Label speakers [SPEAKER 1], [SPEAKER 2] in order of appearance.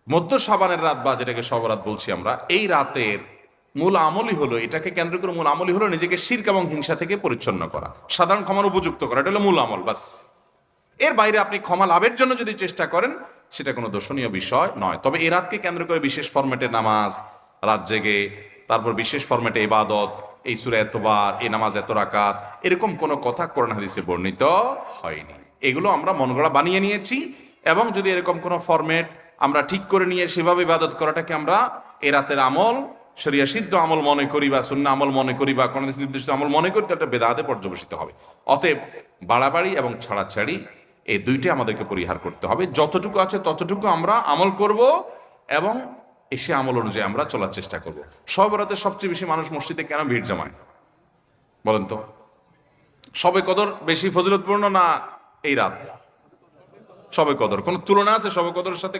[SPEAKER 1] মধ্য শাবানের রাত বা যেটাকে শবরাত বলছি আমরা, এই রাতের মূল আমলই হলো, এটাকে কেন্দ্র করে মূল আমলই হলো নিজেকে শিরক এবং হিংসা থেকে পরিচ্ছন্ন করা, সাধারণ ক্ষমার উপযুক্ত করা। এটা হলো মূল আমল, বাস। এর বাইরে আপনি ক্ষমা লাভের জন্য যদি চেষ্টা করেন, সেটা কোনো দর্শনীয় বিষয় নয়। তবে এই রাতকে কেন্দ্র করে বিশেষ ফরম্যাটে নামাজ, রাত জেগে, তারপর বিশেষ ফরম্যাটে ইবাদত, এই সূরা এতবার, এই নামাজ এত রাকাত, এরকম কোনো কথা কোরআন হাদিসে বর্ণিত হয়নি। এগুলো আমরা মন গড়া বানিয়ে নিয়েছি। এবং যদি এরকম কোনো ফরম্যাট আমরা ঠিক করে নিয়ে সেভাবে ইবাদত করাটাকে আমরা এ রাতের আমল, শরিয়া সিদ্ধ আমল মনে করি, বা সুন্নাহ আমল মনে করি, বা কোন নির্দিষ্ট আমল মনে করি, তাহলে বেদাতে পর্যবেসিত হবে। অতএব বাড়াবাড়ি এবং ছাড়াছাড়ি এই দুইটাই আমাদেরকে পরিহার করতে হবে। যতটুকু আছে ততটুকু আমরা আমল করব এবং এসে আমল অনুযায়ী আমরা চলার চেষ্টা করব। সব রাতে সবচেয়ে বেশি মানুষ মসজিদে কেন ভিড় জমায় বলেন তো? শবে কদর বেশি ফজিলতপূর্ণ না এই রাত? শবে কদর কোনো তুলনা আছে শবে কদরের সাথে?